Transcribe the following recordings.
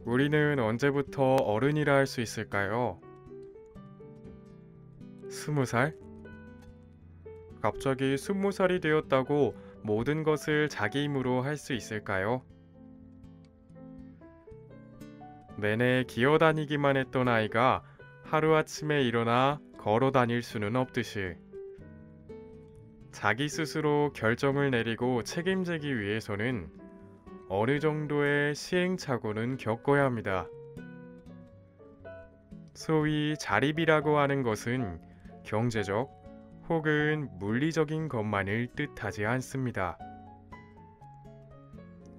우리는 언제부터 어른이라 할 수 있을까요? 20살? 갑자기 20살이 되었다고 모든 것을 자기 힘으로 할 수 있을까요? 내내 기어다니기만 했던 아이가 하루아침에 일어나 걸어 다닐 수는 없듯이 자기 스스로 결정을 내리고 책임지기 위해서는 어느 정도의 시행착오는 겪어야 합니다. 소위 자립이라고 하는 것은 경제적 혹은 물리적인 것만을 뜻하지 않습니다.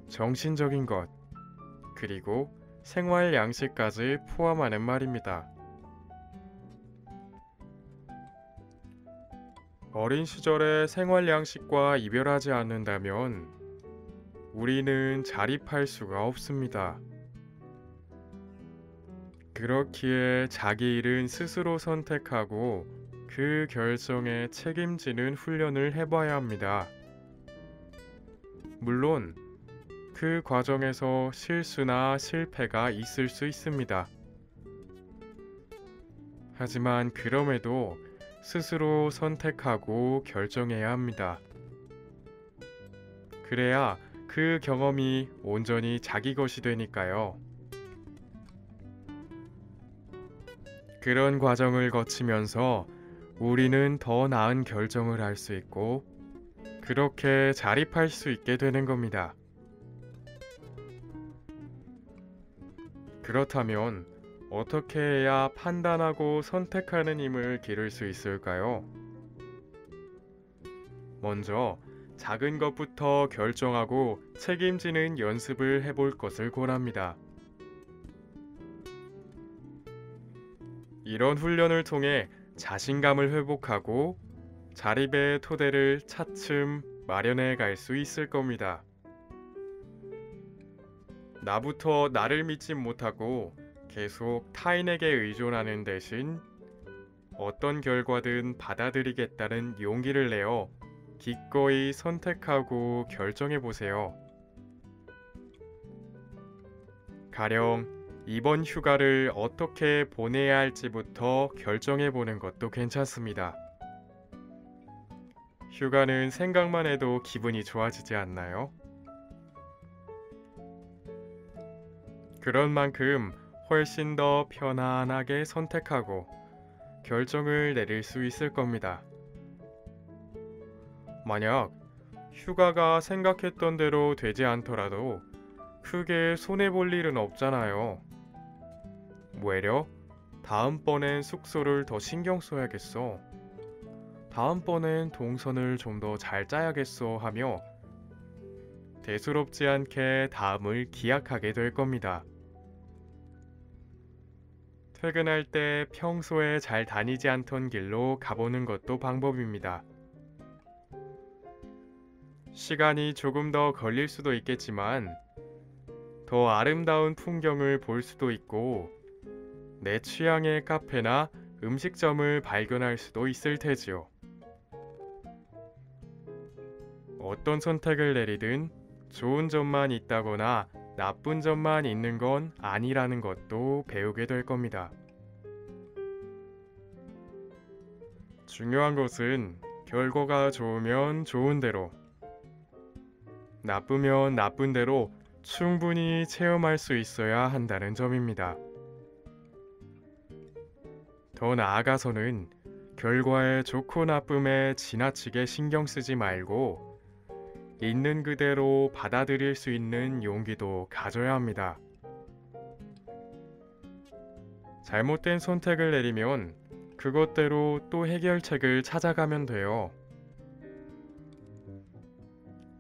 정신적인 것, 그리고 생활 양식까지 포함하는 말입니다. 어린 시절의 생활 양식과 이별하지 않는다면 우리는 자립할 수가 없습니다. 그렇기에 자기 일은 스스로 선택하고 그 결정에 책임지는 훈련을 해봐야 합니다. 물론 그 과정에서 실수나 실패가 있을 수 있습니다. 하지만 그럼에도 스스로 선택하고 결정해야 합니다. 그래야 그 경험이 온전히 자기 것이 되니까요. 그런 과정을 거치면서 우리는 더 나은 결정을 할 수 있고 그렇게 자립할 수 있게 되는 겁니다. 그렇다면 어떻게 해야 판단하고 선택하는 힘을 기를 수 있을까요? 먼저 작은 것부터 결정하고 책임지는 연습을 해볼 것을 권합니다. 이런 훈련을 통해 자신감을 회복하고 자립의 토대를 차츰 마련해 갈 수 있을 겁니다. 나부터 나를 믿지 못하고 계속 타인에게 의존하는 대신 어떤 결과든 받아들이겠다는 용기를 내어 기꺼이 선택하고 결정해 보세요. 가령 이번 휴가를 어떻게 보내야 할지부터 결정해 보는 것도 괜찮습니다. 휴가는 생각만 해도 기분이 좋아지지 않나요? 그런 만큼 훨씬 더 편안하게 선택하고 결정을 내릴 수 있을 겁니다. 만약 휴가가 생각했던 대로 되지 않더라도 크게 손해볼 일은 없잖아요. 외려 다음번엔 숙소를 더 신경 써야겠어. 다음번엔 동선을 좀 더 잘 짜야겠어 하며 대수롭지 않게 다음을 기약하게 될 겁니다. 퇴근할 때 평소에 잘 다니지 않던 길로 가보는 것도 방법입니다. 시간이 조금 더 걸릴 수도 있겠지만 더 아름다운 풍경을 볼 수도 있고 내 취향의 카페나 음식점을 발견할 수도 있을 테지요. 어떤 선택을 내리든 좋은 점만 있다거나 나쁜 점만 있는 건 아니라는 것도 배우게 될 겁니다. 중요한 것은 결과가 좋으면 좋은 대로, 나쁘면 나쁜 대로 충분히 체험할 수 있어야 한다는 점입니다. 더 나아가서는 결과의 좋고 나쁨에 지나치게 신경 쓰지 말고 있는 그대로 받아들일 수 있는 용기도 가져야 합니다. 잘못된 선택을 내리면 그것대로 또 해결책을 찾아가면 돼요.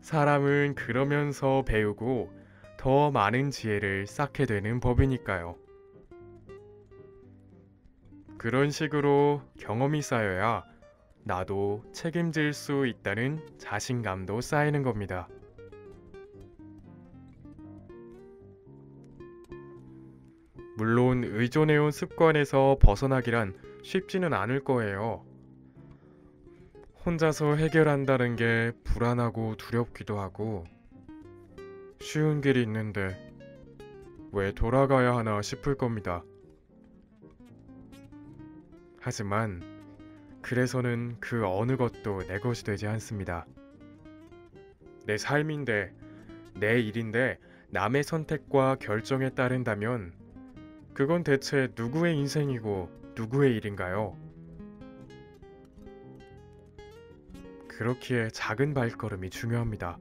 사람은 그러면서 배우고 더 많은 지혜를 쌓게 되는 법이니까요. 그런 식으로 경험이 쌓여야 나도 책임질 수 있다는 자신감도 쌓이는 겁니다. 물론 의존해온 습관에서 벗어나기란 쉽지는 않을 거예요. 혼자서 해결한다는 게 불안하고 두렵기도 하고 쉬운 길이 있는데 왜 돌아가야 하나 싶을 겁니다. 하지만 그래서는 그 어느 것도 내 것이 되지 않습니다. 내 삶인데, 내 일인데 남의 선택과 결정에 따른다면 그건 대체 누구의 인생이고 누구의 일인가요? 그렇기에 작은 발걸음이 중요합니다.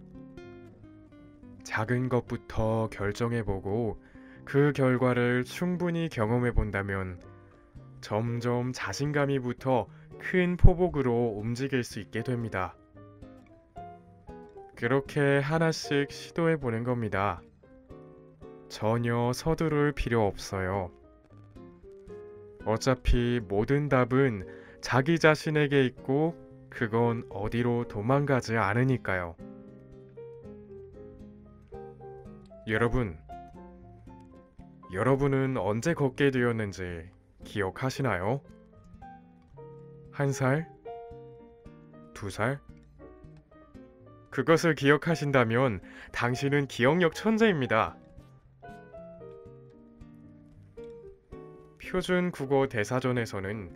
작은 것부터 결정해보고 그 결과를 충분히 경험해본다면 점점 자신감이 붙어 큰 포복으로 움직일 수 있게 됩니다. 그렇게 하나씩 시도해보는 겁니다. 전혀 서두를 필요 없어요. 어차피 모든 답은 자기 자신에게 있고 그건 어디로 도망가지 않으니까요. 여러분은 언제 걷게 되었는지 기억하시나요? 1살? 2살? 그것을 기억하신다면 당신은 기억력 천재입니다. 표준 국어 대사전에서는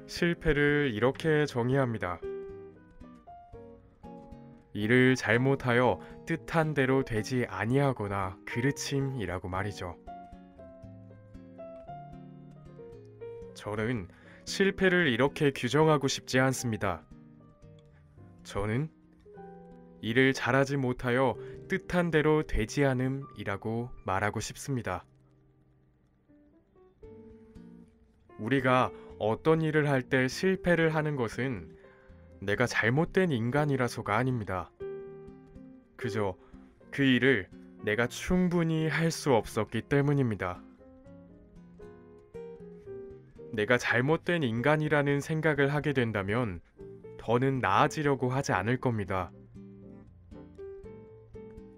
실패를 이렇게 정의합니다. 일을 잘못하여 뜻한 대로 되지 아니하거나 그르침이라고 말이죠. 저는 실패를 이렇게 규정하고 싶지 않습니다. 저는 일을 잘하지 못하여 뜻한 대로 되지 않음이라고 말하고 싶습니다. 우리가 어떤 일을 할 때 실패를 하는 것은 내가 잘못된 인간이라서가 아닙니다. 그저 그 일을 내가 충분히 할 수 없었기 때문입니다. 내가 잘못된 인간이라는 생각을 하게 된다면 더는 나아지려고 하지 않을 겁니다.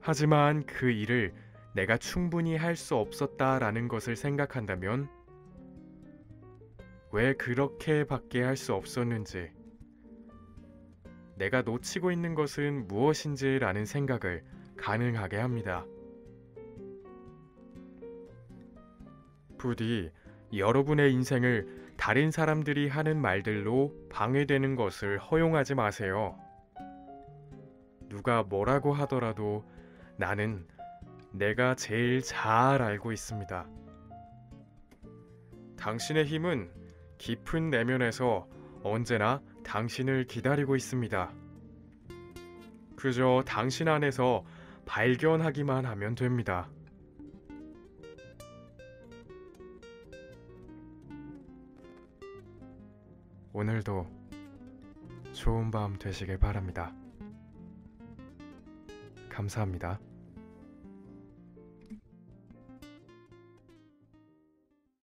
하지만 그 일을 내가 충분히 할 수 없었다라는 것을 생각한다면 왜 그렇게밖에 할 수 없었는지, 내가 놓치고 있는 것은 무엇인지라는 생각을 가능하게 합니다. 부디 여러분의 인생을 다른 사람들이 하는 말들로 방해되는 것을 허용하지 마세요. 누가 뭐라고 하더라도 나는 내가 제일 잘 알고 있습니다. 당신의 힘은 깊은 내면에서 언제나 당신을 기다리고 있습니다. 그저 당신 안에서 발견하기만 하면 됩니다. 오늘도 좋은 밤 되시길 바랍니다. 감사합니다.